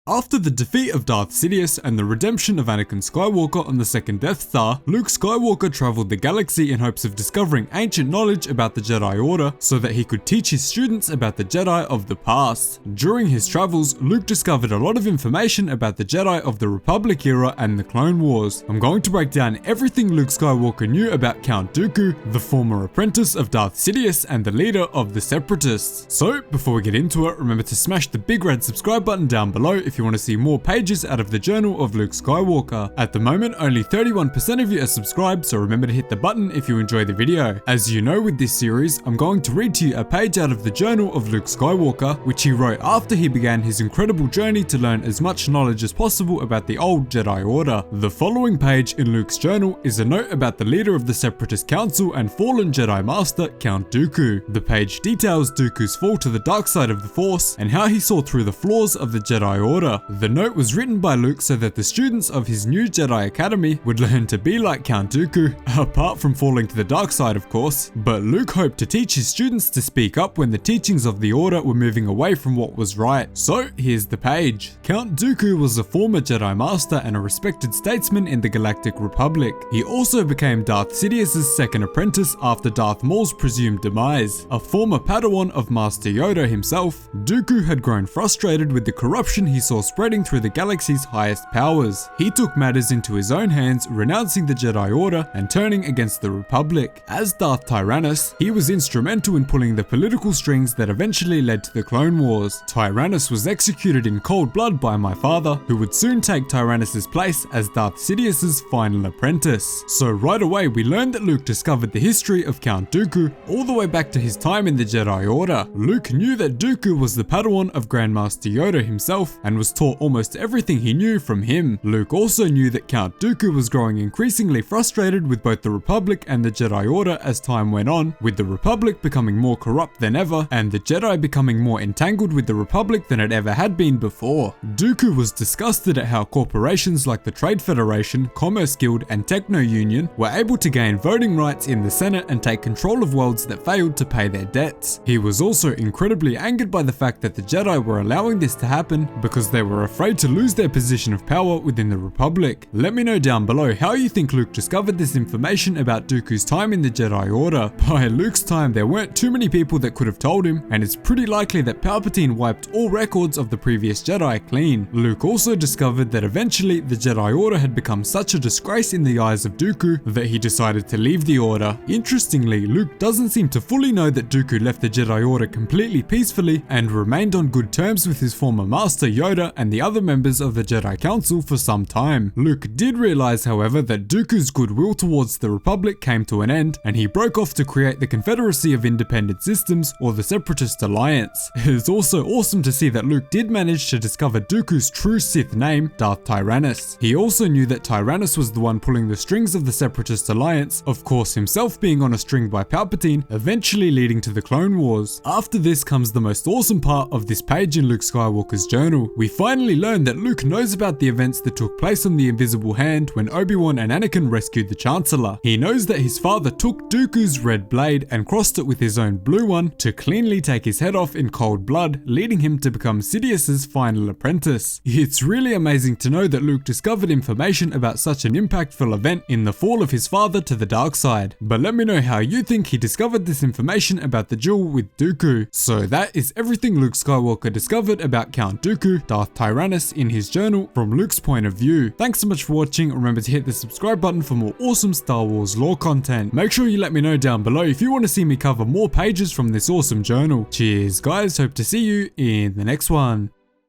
After the defeat of Darth Sidious and the redemption of Anakin Skywalker on the second Death Star, Luke Skywalker traveled the galaxy in hopes of discovering ancient knowledge about the Jedi Order so that he could teach his students about the Jedi of the past. During his travels, Luke discovered a lot of information about the Jedi of the Republic era and the Clone Wars. I'm going to break down everything Luke Skywalker knew about Count Dooku, the former apprentice of Darth Sidious and the leader of the Separatists. So, before we get into it, remember to smash the big red subscribe button down below if you want to see more pages out of the journal of Luke Skywalker. At the moment, only 31% of you are subscribed, so remember to hit the button if you enjoy the video. As you know, with this series, I'm going to read to you a page out of the journal of Luke Skywalker, which he wrote after he began his incredible journey to learn as much knowledge as possible about the old Jedi Order. The following page in Luke's journal is a note about the leader of the Separatist Council and fallen Jedi Master, Count Dooku. The page details Dooku's fall to the dark side of the Force and how he saw through the flaws of the Jedi Order. The note was written by Luke so that the students of his new Jedi Academy would learn to be like Count Dooku, apart from falling to the dark side of course, but Luke hoped to teach his students to speak up when the teachings of the Order were moving away from what was right. So here's the page. Count Dooku was a former Jedi Master and a respected statesman in the Galactic Republic. He also became Darth Sidious' second apprentice after Darth Maul's presumed demise. A former Padawan of Master Yoda himself, Dooku had grown frustrated with the corruption he saw spreading through the galaxy's highest powers. He took matters into his own hands, renouncing the Jedi Order and turning against the Republic. As Darth Tyrannus, he was instrumental in pulling the political strings that eventually led to the Clone Wars. Tyrannus was executed in cold blood by my father, who would soon take Tyrannus' place as Darth Sidious' final apprentice. So right away we learned that Luke discovered the history of Count Dooku all the way back to his time in the Jedi Order. Luke knew that Dooku was the Padawan of Grandmaster Yoda himself and was taught almost everything he knew from him. Luke also knew that Count Dooku was growing increasingly frustrated with both the Republic and the Jedi Order as time went on, with the Republic becoming more corrupt than ever and the Jedi becoming more entangled with the Republic than it ever had been before. Dooku was disgusted at how corporations like the Trade Federation, Commerce Guild and Techno Union were able to gain voting rights in the Senate and take control of worlds that failed to pay their debts. He was also incredibly angered by the fact that the Jedi were allowing this to happen because they were afraid to lose their position of power within the Republic. Let me know down below how you think Luke discovered this information about Dooku's time in the Jedi Order. By Luke's time, there weren't too many people that could have told him, and it's pretty likely that Palpatine wiped all records of the previous Jedi clean. Luke also discovered that eventually the Jedi Order had become such a disgrace in the eyes of Dooku that he decided to leave the Order. Interestingly, Luke doesn't seem to fully know that Dooku left the Jedi Order completely peacefully and remained on good terms with his former master Yoda and the other members of the Jedi Council for some time. Luke did realize, however, that Dooku's goodwill towards the Republic came to an end, and he broke off to create the Confederacy of Independent Systems, or the Separatist Alliance. It is also awesome to see that Luke did manage to discover Dooku's true Sith name, Darth Tyrannus. He also knew that Tyrannus was the one pulling the strings of the Separatist Alliance, of course himself being on a string by Palpatine, eventually leading to the Clone Wars. After this comes the most awesome part of this page in Luke Skywalker's journal. We finally learn that Luke knows about the events that took place on the Invisible Hand when Obi-Wan and Anakin rescued the Chancellor. He knows that his father took Dooku's red blade and crossed it with his own blue one to cleanly take his head off in cold blood, leading him to become Sidious's final apprentice. It's really amazing to know that Luke discovered information about such an impactful event in the fall of his father to the dark side. But let me know how you think he discovered this information about the duel with Dooku. So that is everything Luke Skywalker discovered about Count Dooku, Darth Tyrannus in his journal from Luke's point of view. Thanks so much for watching. Remember to hit the subscribe button for more awesome Star Wars lore content. Make sure you let me know down below if you want to see me cover more pages from this awesome journal. Cheers guys, hope to see you in the next one.